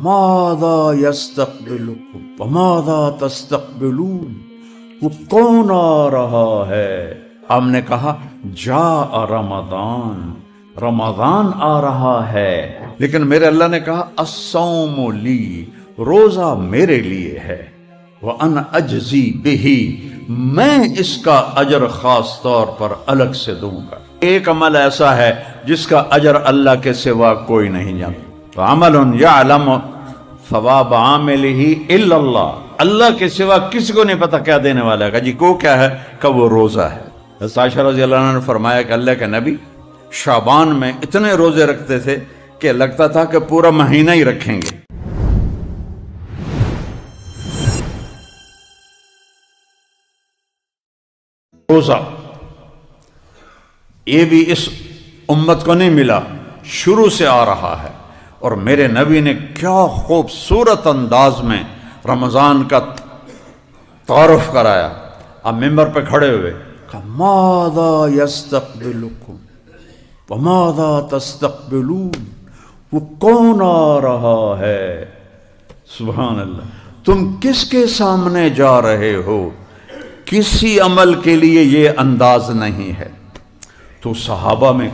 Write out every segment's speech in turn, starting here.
ماذا یستقبلکم وماذا تستقبلون، وہ کون آ رہا ہے؟ ہم نے کہا جاء رمضان، رمضان آ رہا ہے، لیکن میرے اللہ نے کہا الصوم لی، روزہ میرے لیے ہے، وَأَنَا أَجْزِي بِهِ، میں اس کا اجر خاص طور پر الگ سے دوں گا۔ ایک عمل ایسا ہے جس کا اجر اللہ کے سوا کوئی نہیں جانتا۔ وَعَمَلٌ يَعْلَمُ ثَوَابَ عَامِلِهِ إِلَّا اللَّهُ، اللہ کے سوا کسی کو نہیں پتا کیا دینے والا ہے۔ جی کو کیا ہے کہ وہ روزہ ہے۔ عائشہ رضی اللہ عنہ نے فرمایا کہ اللہ کے نبی شعبان میں اتنے روزے رکھتے تھے کہ لگتا تھا کہ پورا مہینہ ہی رکھیں گے۔ روزہ یہ بھی اس امت کو نہیں ملا، شروع سے آ رہا ہے، اور میرے نبی نے کیا خوبصورت انداز میں رمضان کا تعارف کرایا۔ اب ممبر پہ کھڑے ہوئے کہا ماذا یستقبلکم وماذا تستقبلون، وہ کون آ رہا ہے؟ سبحان اللہ، تم کس کے سامنے جا رہے ہو؟ کسی عمل کے لیے یہ انداز نہیں ہے۔ تو صحابہ میں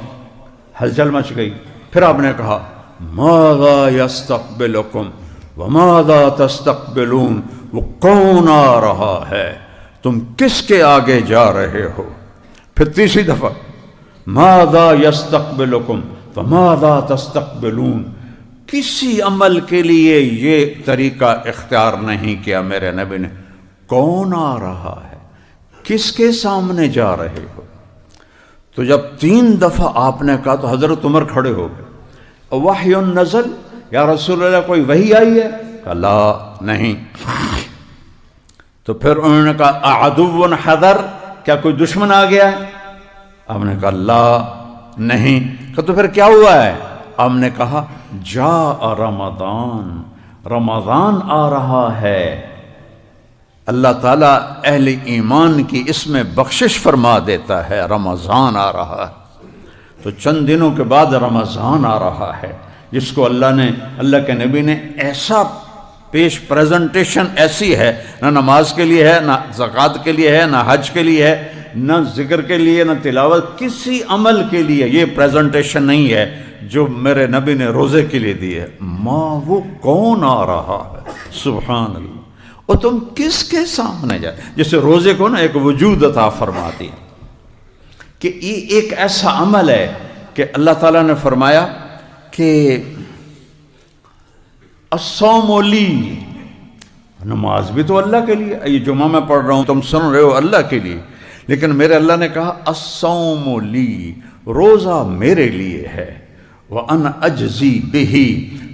ہلچل مچ گئی۔ پھر آپ نے کہا ماذا یستقبلکم وماذا تستقبلون، وہ کون آ رہا ہے؟ تم کس کے آگے جا رہے ہو؟ پھر تیسری دفعہ ماذا یستقبلکم وماذا تستقبلون، کسی عمل کے لیے یہ طریقہ اختیار نہیں کیا میرے نبی نے، کون آ رہا ہے، کس کے سامنے جا رہے ہو؟ تو جب 3 دفعہ آپ نے کہا تو حضرت عمر کھڑے ہو گئے۔ وحی نزل، یا رسول اللہ کوئی وحی آئی ہے؟ کہا لا، نہیں۔ تو پھر انہوں نے کہا اعدو حضر، کیا کوئی دشمن آ گیا ہے؟ آپ نے کہا لا، نہیں۔ کہ تو پھر کیا ہوا ہے؟ آپ نے کہا جاء رمضان، رمضان آ رہا ہے۔ اللہ تعالیٰ اہل ایمان کی اس میں بخشش فرما دیتا ہے، رمضان آ رہا ہے۔ تو چند دنوں کے بعد رمضان آ رہا ہے، جس کو اللہ کے نبی نے ایسا پیش پریزنٹیشن ایسی ہے، نہ نماز کے لیے ہے، نہ زکوٰۃ کے لیے ہے، نہ حج کے لیے ہے، نہ ذکر کے لیے، نہ تلاوت، کسی عمل کے لیے یہ پریزنٹیشن نہیں ہے جو میرے نبی نے روزے کے لیے دی ہے۔ وہ کون آ رہا ہے؟ سبحان اللہ، اور تم کس کے سامنے جائے؟ جیسے روزے کو نا ایک وجود عطا فرماتی ہے کہ یہ ایک ایسا عمل ہے کہ اللہ تعالیٰ نے فرمایا کہ الصوم لی، نماز بھی تو اللہ کے لیے، یہ جمعہ میں پڑھ رہا ہوں تم سن رہے ہو اللہ کے لیے، لیکن میرے اللہ نے کہا الصوم لی، روزہ میرے لیے ہے، وَأَنَا أَجْزِي بِهِ،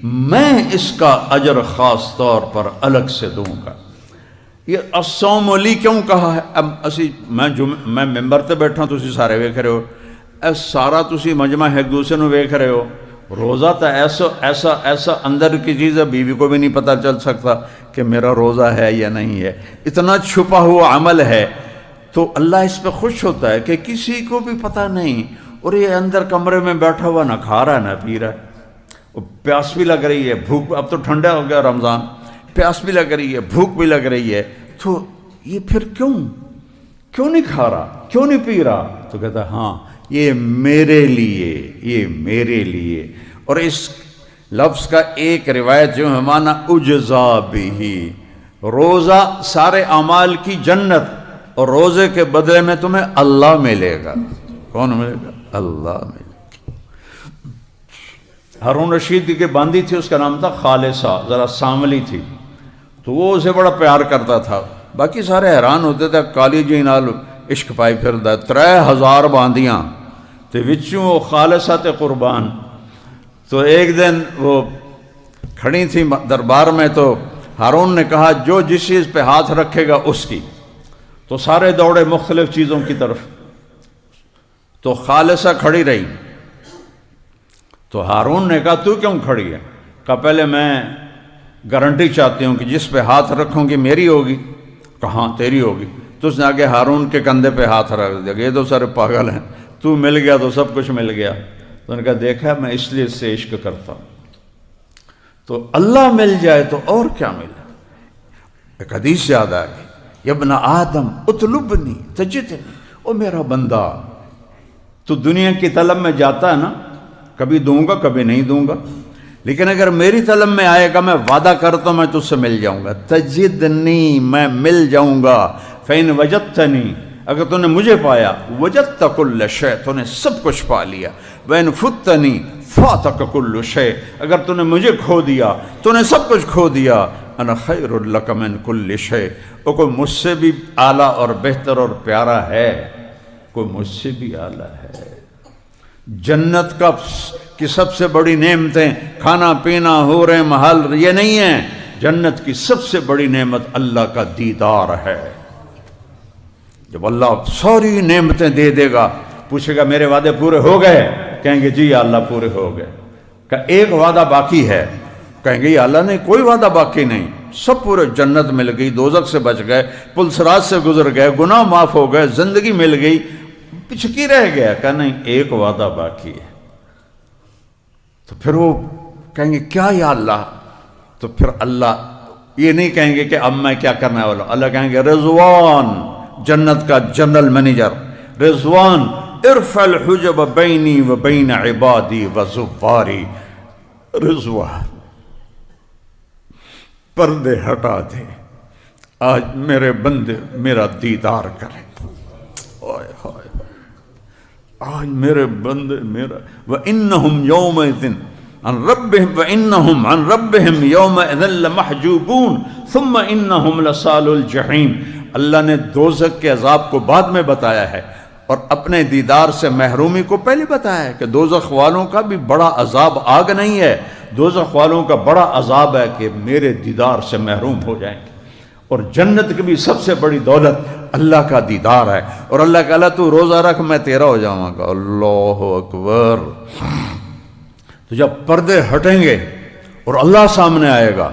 میں اس کا اجر خاص طور پر الگ سے دوں گا۔ یہ الصوم لی کیوں کہا ہے؟ اب میں ممبر تے بیٹھا، تسی سارے ویکھ رہے ہو، سارا تسی مجمع ایک دوسرے نو ویکھ رہے ہو۔ روزہ تو ایسا اندر کی چیز ہے، بیوی کو بھی نہیں پتہ چل سکتا کہ میرا روزہ ہے یا نہیں ہے، اتنا چھپا ہوا عمل ہے۔ تو اللہ اس پہ خوش ہوتا ہے کہ کسی کو بھی پتہ نہیں، اور یہ اندر کمرے میں بیٹھا ہوا نہ کھا رہا ہے نہ پی رہا ہے، پیاس بھی لگ رہی ہے، بھوک، اب تو ٹھنڈا ہو گیا رمضان، پیاس بھی لگ رہی ہے، بھوک بھی لگ رہی ہے، تو یہ پھر کیوں نہیں کھا رہا، کیوں نہیں پی رہا؟ تو کہتا ہے ہاں یہ میرے لیے، یہ میرے لیے۔ اور اس لفظ کا ایک روایت جو ہے معنی اجزا بھی، روزہ سارے اعمال کی جنت، اور روزے کے بدلے میں تمہیں اللہ ملے گا۔ کون ملے گا؟ اللہ ملے گا۔ ہارون رشید کی باندی تھی، اس کا نام تھا خالصہ، ذرا سانولی تھی، تو وہ اسے بڑا پیار کرتا تھا، باقی سارے حیران ہوتے تھے، کالی جی نال عشق پائی پھردا، 3000 باندیاں تے وچوں وہ خالصہ تے قربان۔ تو ایک دن وہ کھڑی تھی دربار میں، تو ہارون نے کہا جو جس چیز پہ ہاتھ رکھے گا اس کی، تو سارے دوڑے مختلف چیزوں کی طرف، تو خالصہ کھڑی رہی۔ تو ہارون نے کہا تو کیوں کھڑی ہے؟ کہا پہلے میں گارنٹی چاہتی ہوں کہ جس پہ ہاتھ رکھوں گی میری ہوگی۔ کہاں تیری ہوگی؟ تو اس نے آگے ہارون کے کندھے پہ ہاتھ رکھ دیا کہ یہ تو سارے پاگل ہیں، تو مل گیا تو سب کچھ مل گیا۔ تو انہوں نے کہا دیکھا میں اس لیے اس سے عشق کرتا ہوں۔ تو اللہ مل جائے تو اور کیا ملے. ایک حدیث یاد آ گئی، ابن آدم اطلبنی تجدنی، او میرا بندہ تو دنیا کی طلب میں جاتا ہے نا، کبھی دوں گا کبھی نہیں دوں گا، لیکن اگر میری طلب میں آئے گا میں وعدہ کرتا ہوں میں تجھ سے مل جاؤں گا. تجدنی، میں مل جاؤں گا. فإن وجدتنی، اگر تو نے مجھے پایا، وجدت کل شیء، تو نے سب کچھ پا لیا. وإن فتنی فاتک کل شیء، اگر تو نے مجھے کھو دیا تو نے سب کچھ کھو دیا. انا خیر لک من کل شیء، اور کوئی مجھ سے بھی اعلیٰ اور بہتر اور پیارا ہے؟ کوئی مجھ سے بھی اعلیٰ ہے؟ جنت کی سب سے بڑی نعمتیں کھانا پینا، حوریں محل، یہ نہیں ہیں. جنت کی سب سے بڑی نعمت اللہ کا دیدار ہے. جب اللہ ساری نعمتیں دے دے گا، پوچھے گا میرے وعدے پورے ہو گئے؟ کہیں گے جی یا اللہ پورے ہو گئے. کہ ایک وعدہ باقی ہے؟ کہیں گے یا اللہ نہیں کوئی وعدہ باقی نہیں، سب پورے. جنت مل گئی، دوزخ سے بچ گئے، پل صراط سے گزر گئے، گناہ معاف ہو گئے، زندگی مل گئی، پچھکی رہ گیا. کہ نہیں ایک وعدہ باقی ہے. تو پھر وہ کہیں گے کیا یا اللہ؟ تو پھر اللہ یہ نہیں کہیں گے کہ اب میں کیا کرنا ہے والا. اللہ کہیں گے رضوان، جنت کا جنرل مینیجر رضوان، ارفع الحجب بینی و بین عبادی و زواری. رضوان پردے ہٹا دے، آج میرے بندے میرا دیدار کریں. آج میرے بندے میرا وَإِنَّهُمْ يَوْمَئِذٍ عَنْ رَبِّهِمْ وَإِنَّهُمْ عَنْ رَبِّهِمْ يَوْمَئِذٍ لَمَحْجُوبُونَ ثُمَّ إِنَّهُمْ لَصَالُو الْجَحِيمِ. اللہ نے دوزخ کے عذاب کو بعد میں بتایا ہے اور اپنے دیدار سے محرومی کو پہلے بتایا ہے کہ دوزخ والوں کا بھی بڑا عذاب آگ نہیں ہے، دوزخ والوں کا بڑا عذاب ہے کہ میرے دیدار سے محروم ہو جائیں گے. اور جنت کی بھی سب سے بڑی دولت اللہ کا دیدار ہے. اور اللہ کہ اللہ تو روزہ رکھ میں تیرا ہو جاؤں گا. اللہ اکبر. تو جب پردے ہٹیں گے اور اللہ سامنے آئے گا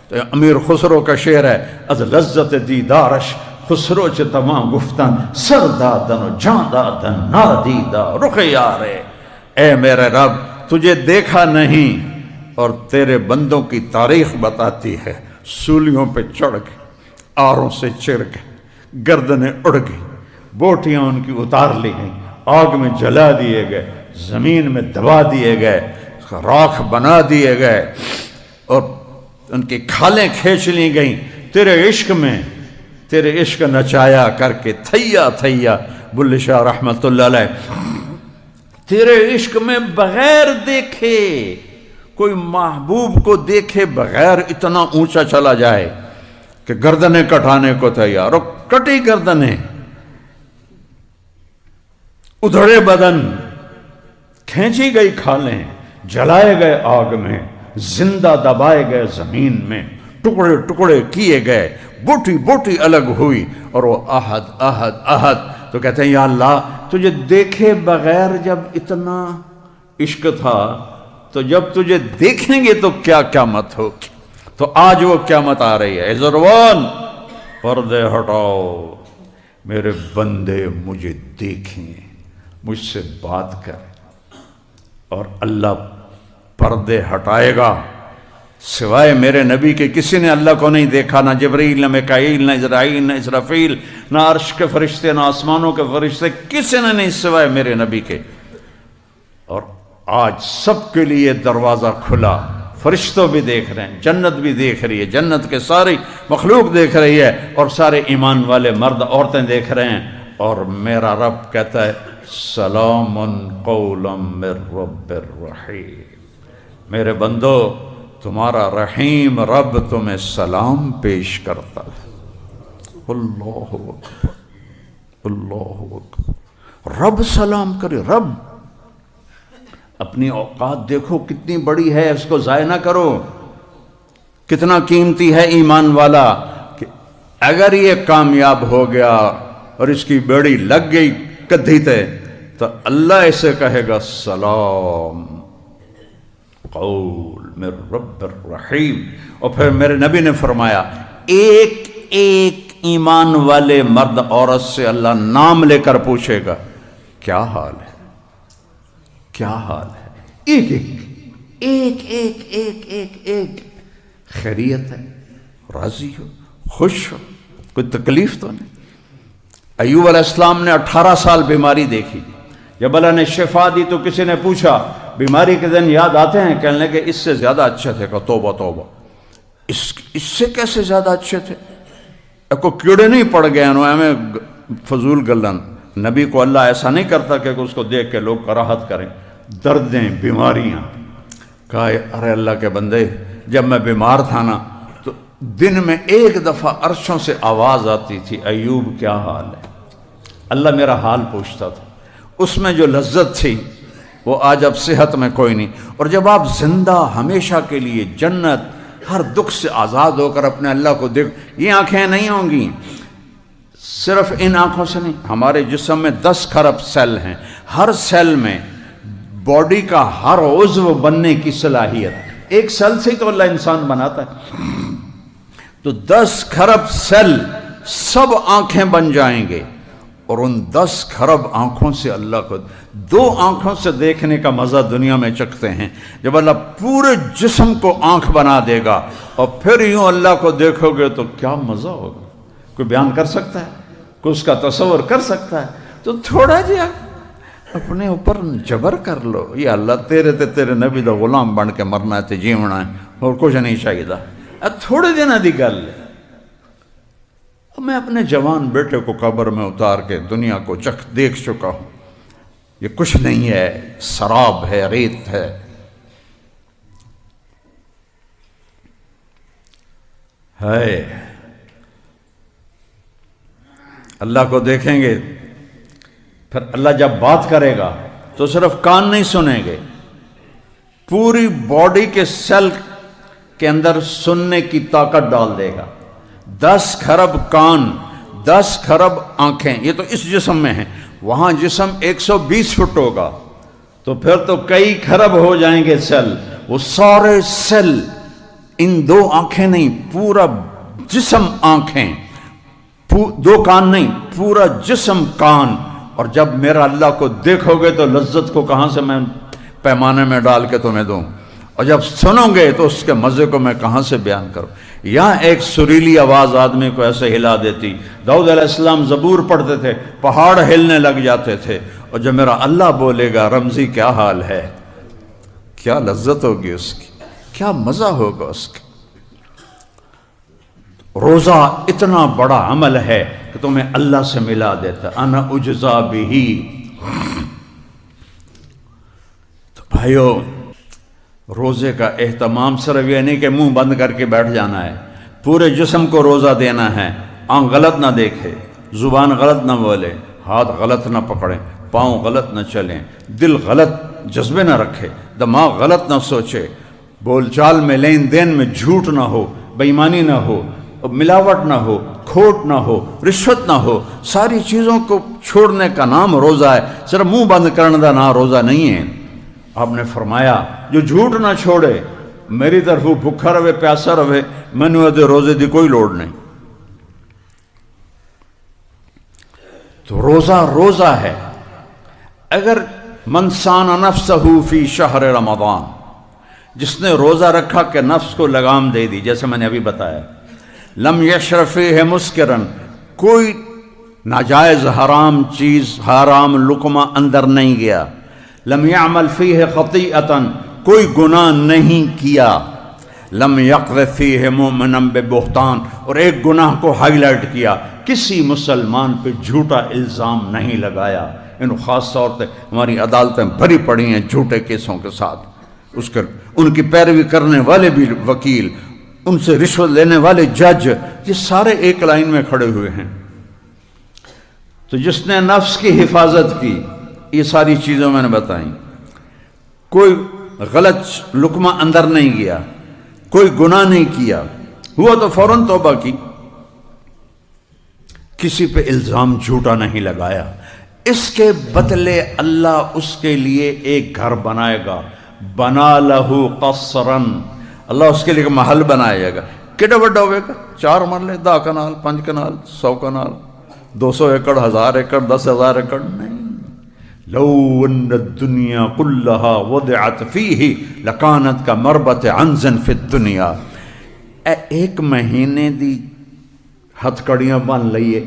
تو امیر خسرو کا شعر ہے، از لذت دیدارش خسرو چ تمام گفتن سر دادن و جان دادن نادیدہ رخ یارے. اے میرے رب تجھے دیکھا نہیں اور تیرے بندوں کی تاریخ بتاتی ہے. سولیوں پہ چڑھ گئے، آروں سے چر گئے، گردنیں اڑ گئی، بوٹیاں ان کی اتار لی گئیں، آگ میں جلا دیے گئے، زمین میں دبا دیے گئے، راکھ بنا دیے گئے اور ان کی کھالیں کھینچ لی گئیں. تیرے عشق میں، تیرے عشق نچایا کر کے تھیا تھیا. بلے شاہ رحمت اللہ علیہ تیرے عشق میں بغیر دیکھے، کوئی محبوب کو دیکھے بغیر اتنا اونچا چلا جائے کہ گردنیں کٹانے کو تیار، اور کٹی گردنیں، ادھڑے بدن، کھینچی گئی کھالیں، جلائے گئے آگ میں، زندہ دبائے گئے زمین میں، ٹکڑے ٹکڑے کیے گئے، بوٹی بوٹی الگ ہوئی. اور وہ احد احد احد. تو کہتے ہیں یا اللہ تجھے دیکھے بغیر جب اتنا عشق تھا تو جب تجھے دیکھیں گے تو کیا قیامت ہو. تو آج وہ قیامت آ رہی ہے. ذروان پردے ہٹاؤ، میرے بندے مجھے دیکھیں، مجھ سے بات کریں. اور اللہ پردے ہٹائے گا. سوائے میرے نبی کے کسی نے اللہ کو نہیں دیکھا، نہ جبریل، نہ میکائیل، نہ اسرائیل، نہ اسرافیل، نہ عرش کے فرشتے، نہ آسمانوں کے فرشتے، کسی نے نہیں سوائے میرے نبی کے. اور آج سب کے لیے دروازہ کھلا. فرشتوں بھی دیکھ رہے ہیں، جنت بھی دیکھ رہی ہے، جنت کے ساری مخلوق دیکھ رہی ہے، اور سارے ایمان والے مرد عورتیں دیکھ رہے ہیں. اور میرا رب کہتا ہے سلام قولا من رب الرحیم. میرے بندو تمہارا رحیم رب تمہیں سلام پیش کرتا ہے. اللہ اکبر، اللہ اکبر. رب سلام کرے. رب اپنی اوقات دیکھو کتنی بڑی ہے، اس کو ضائع نہ کرو. کتنا قیمتی ہے ایمان والا کہ اگر یہ کامیاب ہو گیا اور اس کی بیڑی لگ گئی کدھی تے تو اللہ اسے کہے گا سلام قول من رب الرحیم. اور پھر میرے نبی نے فرمایا ایک ایک ایمان والے مرد عورت سے اللہ نام لے کر پوچھے گا کیا حال ہے، کیا حال ہے. ایک ایک ایک ایک ایک ایک ایک خیریت ہے، راضی ہو، خوش ہو، کوئی تکلیف تو نہیں۔ ایوب علیہ السلام نے 18 سال بیماری دیکھی، جب اللہ نے شفا دی تو کسی نے پوچھا بیماری کے دن یاد آتے ہیں؟ کہنے لگے اس سے زیادہ اچھے تھے۔ کہ توبہ توبہ، اس سے کیسے زیادہ اچھے تھے؟ کو کیڑے نہیں پڑ گئے انہوں ہمیں فضول گلن۔ نبی کو اللہ ایسا نہیں کرتا کہ اس کو دیکھ کے لوگ کراہت کریں، دردیں، بیماریاں۔ کہا ارے اللہ کے بندے، جب میں بیمار تھا نا تو دن میں ایک دفعہ عرشوں سے آواز آتی تھی ایوب کیا حال ہے؟ اللہ میرا حال پوچھتا تھا، اس میں جو لذت تھی وہ آج اب صحت میں کوئی نہیں۔ اور جب آپ زندہ ہمیشہ کے لیے جنت ہر دکھ سے آزاد ہو کر اپنے اللہ کو دیکھ، یہ آنکھیں نہیں ہوں گی، صرف ان آنکھوں سے نہیں، ہمارے جسم میں 10 کھرب سیل ہیں، ہر سیل میں باڈی کا ہر عضو بننے کی صلاحیت، ایک سیل سے ہی تو اللہ انسان بناتا ہے۔ تو 10 کھرب سیل سب آنکھیں بن جائیں گے، اور ان 10 کھرب آنکھوں سے اللہ کو 2 آنکھوں سے دیکھنے کا مزہ دنیا میں چکھتے ہیں۔ جب اللہ پورے جسم کو آنکھ بنا دے گا اور پھر یوں اللہ کو دیکھو گے تو کیا مزہ ہوگا، کوئی بیان کر سکتا ہے؟ کوئی اس کا تصور کر سکتا ہے؟ تو تھوڑا جی اپنے اوپر جبر کر لو، یا اللہ تیرے نبی دا غلام بن کے مرنا ہے تے جیونا ہے، اور کچھ نہیں چاہیے دا، تھوڑے دن دی گل ہے۔ میں اپنے جوان بیٹے کو قبر میں اتار کے دنیا کو دیکھ چکا ہوں، یہ کچھ نہیں ہے، سراب ہے، ریت ہے۔ اللہ کو دیکھیں گے، پھر اللہ جب بات کرے گا تو صرف کان نہیں سنیں گے، پوری باڈی کے سیل کے اندر سننے کی طاقت ڈال دے گا۔ 10 کھرب کان، 10 کھرب آنکھیں، یہ تو اس جسم میں ہیں، وہاں جسم 120 فٹ ہوگا تو پھر تو کئی کھرب ہو جائیں گے سیل، وہ سارے سیل، ان 2 آنکھیں نہیں، پورا جسم آنکھیں، 2 کان نہیں، پورا جسم کان۔ اور جب میرا اللہ کو دیکھو گے تو لذت کو کہاں سے میں پیمانے میں ڈال کے تمہیں دوں، اور جب سنو گے تو اس کے مزے کو میں کہاں سے بیان کروں۔ یہاں ایک سریلی آواز آدمی کو ایسے ہلا دیتی۔ داؤد علیہ السلام زبور پڑھتے تھے، پہاڑ ہلنے لگ جاتے تھے، اور جب میرا اللہ بولے گا رمزی کیا حال ہے، کیا لذت ہوگی اس کی، کیا مزہ ہوگا اس کی۔ روزہ اتنا بڑا عمل ہے کہ تمہیں اللہ سے ملا دیتا، انا اجزا بہی۔ تو بھائیو، روزے کا اہتمام صرف یہ نہیں کہ منہ بند کر کے بیٹھ جانا ہے، پورے جسم کو روزہ دینا ہے، آنکھ غلط نہ دیکھے، زبان غلط نہ بولے، ہاتھ غلط نہ پکڑیں، پاؤں غلط نہ چلیں، دل غلط جذبے نہ رکھے، دماغ غلط نہ سوچے، بول چال میں لین دین میں جھوٹ نہ ہو، بے ایمانی نہ ہو، ملاوٹ نہ ہو، کھوٹ نہ ہو، رشوت نہ ہو۔ ساری چیزوں کو چھوڑنے کا نام روزہ ہے، صرف منہ بند کرنے کا نام روزہ نہیں ہے۔ آپ نے فرمایا جو جھوٹ نہ چھوڑے میری طرف بھوکھا رہے پیاسا رہے، میں نے روزے دی کوئی لوڑ نہیں۔ تو روزہ ہے۔ اگر من سان نفسہ فی شہر رمضان، جس نے روزہ رکھا کہ نفس کو لگام دے دی، جیسے میں نے ابھی بتایا، لم یشرب فیہ مسکرن، کوئی ناجائز حرام چیز، حرام لقمہ اندر نہیں گیا، لم یعمل فیہ خطیئتن، کوئی گناہ نہیں کیا، لم یقذف فیہ مؤمنا ببہتان، اور ایک گناہ کو ہائی لائٹ کیا، کسی مسلمان پہ جھوٹا الزام نہیں لگایا۔ ان خاص طور پہ ہماری عدالتیں بھری پڑی ہیں جھوٹے کیسوں کے ساتھ، ان کی پیروی کرنے والے بھی وکیل، ان سے رشوت لینے والے جج، یہ سارے ایک لائن میں کھڑے ہوئے ہیں۔ تو جس نے نفس کی حفاظت کی، یہ ساری چیزیں میں نے بتائیں، کوئی غلط لقمہ اندر نہیں گیا، کوئی گناہ نہیں کیا، ہوا تو فوراً توبہ کی، کسی پہ الزام جھوٹا نہیں لگایا، اس کے بدلے اللہ اس کے لیے ایک گھر بنائے گا، بنا لہو قصرن، اللہ اس کے لیے محل بنائے گا۔ کیڑا بڑا ہوئے گا؟ 4 مرلے، 10 کنال، 5 کنال، 100 کنال، 200 ایکڑ، 1000 ایکڑ، 10,000 ایکڑ نہیں، لو ان الدنیا کلہا وضعت فیہ لکانت کا مربت عنزن فی الدنیا. ایک مہینے دی ہتھ کڑیاں باندھ لئیے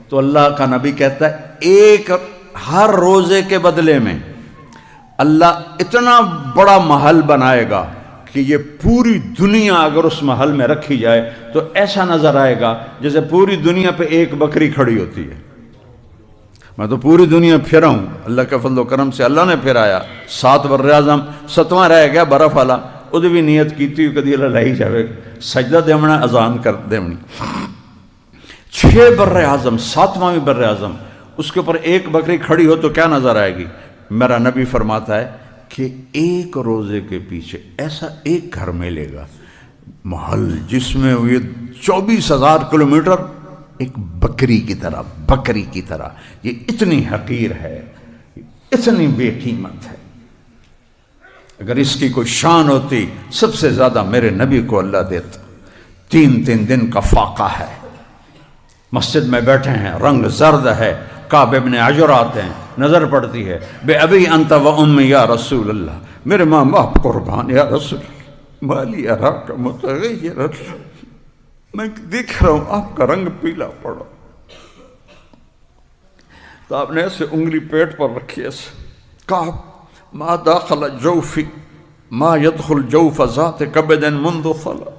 تو اللہ کا نبی کہتا ہے ایک ہر روزے کے بدلے میں اللہ اتنا بڑا محل بنائے گا کہ یہ پوری دنیا اگر اس محل میں رکھی جائے تو ایسا نظر آئے گا جیسے پوری دنیا پہ ایک بکری کھڑی ہوتی ہے. میں تو پوری دنیا پھرا ہوں، اللہ کے فضل و کرم سے اللہ نے پھرایا. 7 براعظم 7واں رہ گیا برف والا، وہ بھی نیت کیتی ہوئی کدی اللہ لائی جاوے سجدہ دیونا اذان کر دیونی. 6 براعظم 7واں بھی براعظم اس کے اوپر ایک بکری کھڑی ہو تو کیا نظر آئے گی؟ میرا نبی فرماتا ہے کہ ایک روزے کے پیچھے ایسا ایک گھر ملے گا محل جس میں یہ 24,000 کلومیٹر ایک بکری کی طرح. یہ اتنی حقیر ہے، اتنی بے قیمت ہے. اگر اس کی کوئی شان ہوتی سب سے زیادہ میرے نبی کو اللہ دیتا. 3 دن کا فاقہ ہے، مسجد میں بیٹھے ہیں، رنگ زرد ہے، کعب ابن عجر آتے ہیں، نظر پڑتی ہے، بے ابی انت و امی یا رسول اللہ، میرے ماں باپ قربان یا رسول اللہ، مالی اراک متغیر، میں دیکھ رہا ہوں آپ کا رنگ پیلا پڑا. تو آپ نے ایسے انگلی پیٹ پر رکھی ایسے کعب ما داخل جوفی ما يدخل جوف ذات کبد منذ صلا.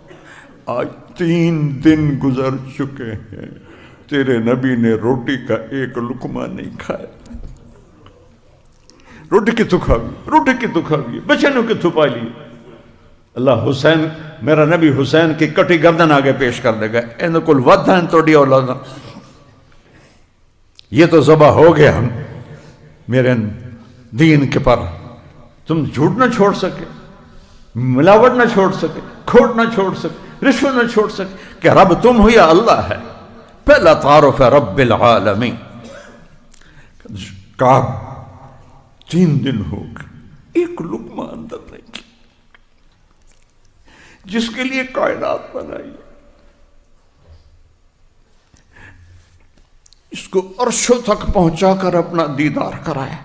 آج 3 دن گزر چکے ہیں تیرے نبی نے روٹی کا ایک لقمہ نہیں کھایا. روٹی کی تو کھاوی بچنوں کی تو پالی. اللہ حسین میرا نبی حسین کی کٹی گردن آگے پیش کر دے گا. ان کل ودھن توڑی اولاد یہ تو ذبح ہو گیا ہم میرے دین کے پر. تم جھوٹ نہ چھوڑ سکے، ملاوٹ نہ چھوڑ سکے، کھوٹ نہ چھوڑ سکے، رشوت نہ چھوڑ سکے کہ رب تم ہو یا اللہ ہے. پہلا تعارف ہے رب العالمین. کعب 3 دن ہو گئے ایک لقمہ اندر نہیں کی، جس کے لیے کائنات بنائی، اس کو عرشوں تک پہنچا کر اپنا دیدار کرایا.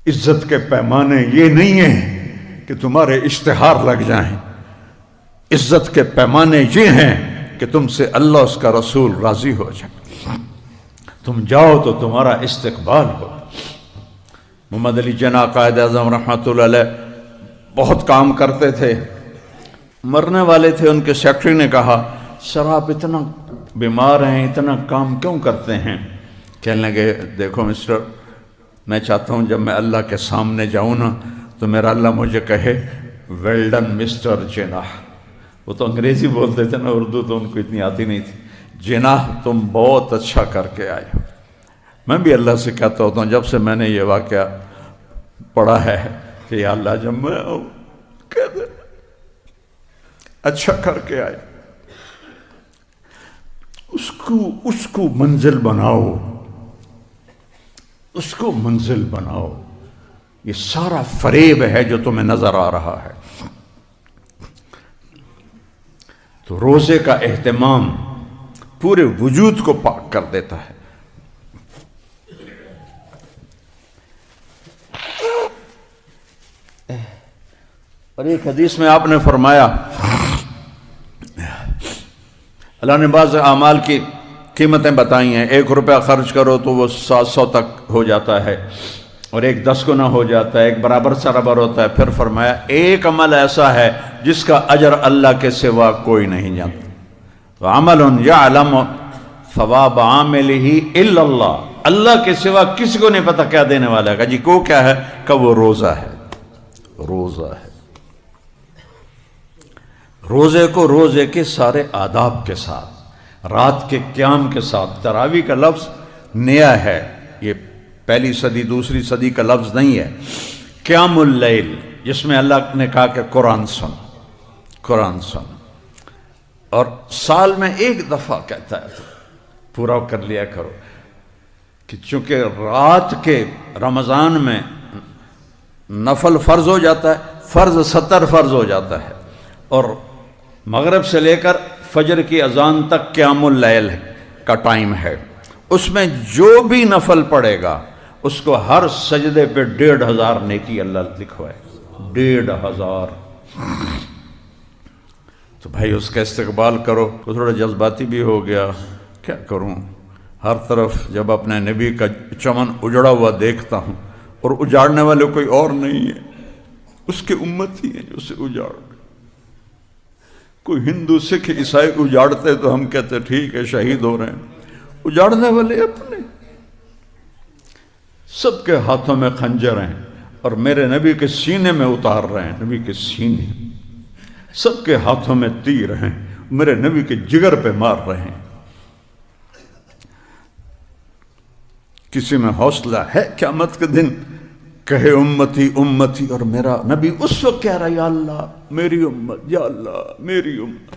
عزت کے پیمانے یہ نہیں ہیں کہ تمہارے اشتہار لگ جائیں. عزت کے پیمانے یہ ہیں کہ تم سے اللہ اس کا رسول راضی ہو جائے. تم جاؤ تو تمہارا استقبال ہو. محمد علی جناح قائد اعظم رحمۃ اللہ علیہ بہت کام کرتے تھے، مرنے والے تھے. ان کے سیکرٹری نے کہا سر آپ اتنا بیمار ہیں، اتنا کام کیوں کرتے ہیں؟ کہنے لگے دیکھو مسٹر، میں چاہتا ہوں جب میں اللہ کے سامنے جاؤں نا تو میرا اللہ مجھے کہے ویل ڈن مسٹر جناح. وہ تو انگریزی بولتے تھے نا، اردو تو ان کو اتنی آتی نہیں تھی. جناح تم بہت اچھا کر کے آئے ہو. میں بھی اللہ سے کہتا ہوتا ہوں جب سے میں نے یہ واقعہ پڑھا ہے کہ یا اللہ جب میں آؤں کہہ دے اچھا کر کے آئے. اس کو منزل بناؤ، اس کو منزل بناؤ. یہ سارا فریب ہے جو تمہیں نظر آ رہا ہے. تو روزے کا اہتمام پورے وجود کو پاک کر دیتا ہے. اور ایک حدیث میں آپ نے فرمایا اللہ نے بعض اعمال کی قیمتیں بتائی ہیں. 1 روپیہ خرچ کرو تو وہ 700 تک ہو جاتا ہے، اور 1 10 گنا ہو جاتا ہے، 1 برابر سرابر ہوتا ہے. پھر فرمایا ایک عمل ایسا ہے جس کا اجر اللہ کے سوا کوئی نہیں جانتا. وَعَمَلٌ يَعْلَمُ ثَوَابَ عَامِلِهِ إِلَّا اللَّهُ. اللہ کے سوا کسی کو نہیں پتا کیا دینے والا ہے. جی کو کیا ہے کہ وہ روزہ ہے. روزہ ہے. روزے کو روزے کے سارے آداب کے ساتھ، رات کے قیام کے ساتھ. تراویح کا لفظ نیا ہے، یہ پہلی صدی دوسری صدی کا لفظ نہیں ہے. قیام اللیل جس میں اللہ نے کہا کہ قرآن سن، اور سال میں 1 دفعہ کہتا ہے پورا کر لیا کرو. کہ چونکہ رات کے رمضان میں نفل فرض ہو جاتا ہے، فرض 70 فرض ہو جاتا ہے، اور مغرب سے لے کر فجر کی اذان تک قیام اللیل کا ٹائم ہے. اس میں جو بھی نفل پڑے گا اس کو ہر سجدے پہ 1500 نیکی اللہ لکھوائے، 1500۔ تو بھائی اس کا استقبال کرو۔ تو تھوڑا جذباتی بھی ہو گیا، کیا کروں، ہر طرف جب اپنے نبی کا چمن اجڑا ہوا دیکھتا ہوں اور اجاڑنے والے کوئی اور نہیں ہے، اس کے امت ہی ہیں جو اسے اجاڑ۔ کوئی ہندو سکھ عیسائی اجاڑتے تو ہم کہتے ٹھیک ہے شہید ہو رہے ہیں، اجاڑنے والے اپنے، سب کے ہاتھوں میں خنجر ہیں اور میرے نبی کے سینے میں اتار رہے ہیں، نبی کے سینے، سب کے ہاتھوں میں تیر ہیں، میرے نبی کے جگر پہ مار رہے ہیں۔ کسی میں حوصلہ ہے قیامت کے دن کہے امتی امتی، اور میرا نبی اس وقت کہہ رہا یا اللہ میری امت، یا اللہ میری امت۔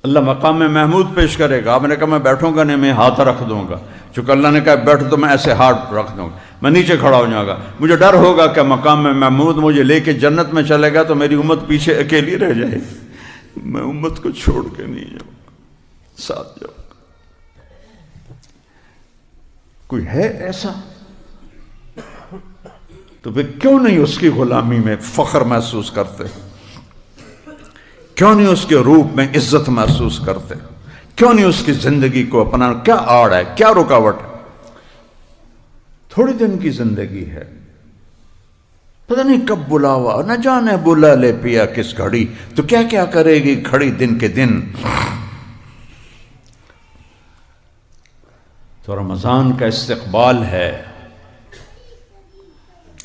اللہ مقام محمود پیش کرے گا، آپ نے کہا میں بیٹھوں گا نہیں، میں ہاتھ رکھ دوں گا، چونکہ اللہ نے کہا بیٹھ تو میں ایسے ہاتھ رکھ دوں گا، میں نیچے کھڑا ہو جاؤں گا، مجھے ڈر ہوگا کہ مقام محمود مجھے لے کے جنت میں چلے گا تو میری امت پیچھے اکیلی رہ جائے، میں امت کو چھوڑ کے نہیں جاؤں گا، ساتھ جاؤں گا۔ کوئی ہے ایسا؟ تو پھر کیوں نہیں اس کی غلامی میں فخر محسوس کرتے؟ کیوں نہیں اس کے روپ میں عزت محسوس کرتے؟ کیوں نہیں اس کی زندگی کو اپنا؟ کیا آڑ ہے، کیا رکاوٹ ہے؟ تھوڑی دن کی زندگی ہے، پتہ نہیں کب بلاوا، نہ جانے بلا لے پیا کس گھڑی، تو کیا کیا کرے گی کھڑی دن کے دن۔ تو رمضان کا استقبال ہے،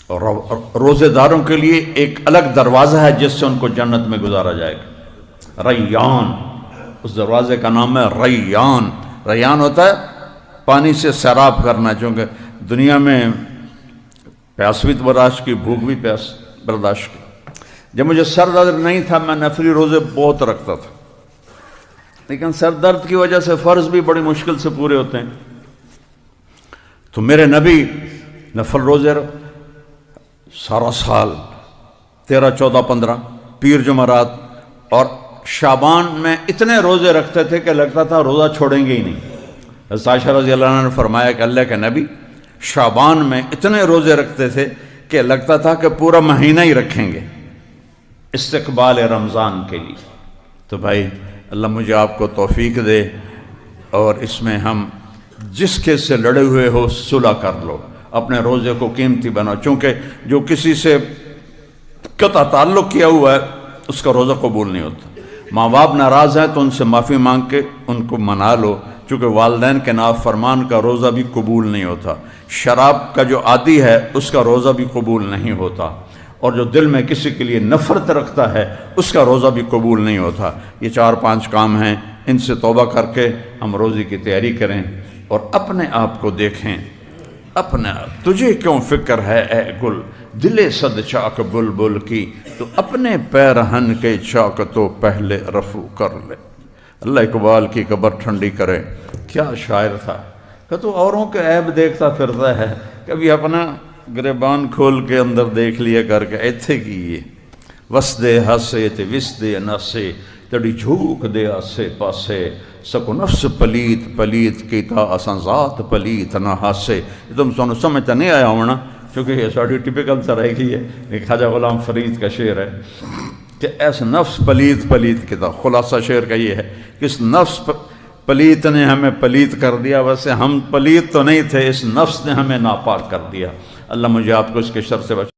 اور روزے داروں کے لیے ایک الگ دروازہ ہے جس سے ان کو جنت میں گزارا جائے گا، ریان، اس دروازے کا نام ہے ریان۔ ریان ہوتا ہے پانی سے سیراب کرنا، چونکہ دنیا میں پیاس بھی برداشت کی، بھوک بھی پیاس برداشت کی۔ جب مجھے سر درد نہیں تھا میں نفلی روزے بہت رکھتا تھا، لیکن سر درد کی وجہ سے فرض بھی بڑی مشکل سے پورے ہوتے ہیں، تو میرے نبی نفل روزے سارا سال 13، 14، 15 پیر جمعرات اور شعبان میں اتنے روزے رکھتے تھے کہ لگتا تھا روزہ چھوڑیں گے ہی نہیں۔ عائشہ رضی اللہ عنہ نے فرمایا کہ اللہ کے نبی شعبان میں اتنے روزے رکھتے تھے کہ لگتا تھا کہ پورا مہینہ ہی رکھیں گے استقبال رمضان کے لیے۔ تو بھائی اللہ مجھے آپ کو توفیق دے، اور اس میں ہم جس کے سے لڑے ہوئے ہو صلح کر لو، اپنے روزے کو قیمتی بناؤ، چونکہ جو کسی سے قطع تعلق کیا ہوا ہے اس کا روزہ قبول نہیں ہوتا۔ ماں باپ ناراض ہیں تو ان سے معافی مانگ کے ان کو منا لو، چونکہ والدین کے نافرمان کا روزہ بھی قبول نہیں ہوتا۔ شراب کا جو عادی ہے اس کا روزہ بھی قبول نہیں ہوتا، اور جو دل میں کسی کے لیے نفرت رکھتا ہے اس کا روزہ بھی قبول نہیں ہوتا۔ یہ 4-5 کام ہیں، ان سے توبہ کر کے ہم روزے کی تیاری کریں اور اپنے آپ کو دیکھیں۔ اپنا تجھے کیوں فکر ہے اے گل، دل صد چاک بلبل کی، تو اپنے پیرہن کے چاک تو پہلے رفو کر لے۔ اللہ اقبال کی قبر ٹھنڈی کرے، کیا شاعر تھا کہ تو اوروں کے عیب دیکھتا پھرتا ہے، کبھی اپنا گریبان کھول کے اندر دیکھ لیا کر کے ایتھے کی یہ وسدے ہسے تے وسدے نسے تڑی جھوک دے آسے پاسے، سکو نفس پلیت پلیت کیتا اساں ذات پلیت نہ ہاسے۔ تم سنو سمجھتا نہیں آیا ہونا، چونکہ یہ ساڑھی ٹپیکل طرح کی ہے، ایک خواجہ غلام فرید کا شعر ہے کہ ایسا نفس پلیت پلیت کیتا۔ خلاصہ شعر کا یہ ہے کہ اس نفس پلیت نے ہمیں پلیت کر دیا، ویسے ہم پلیت تو نہیں تھے، اس نفس نے ہمیں ناپاک کر دیا۔ اللہ مجھے آپ کو اس کے شر سے بچا۔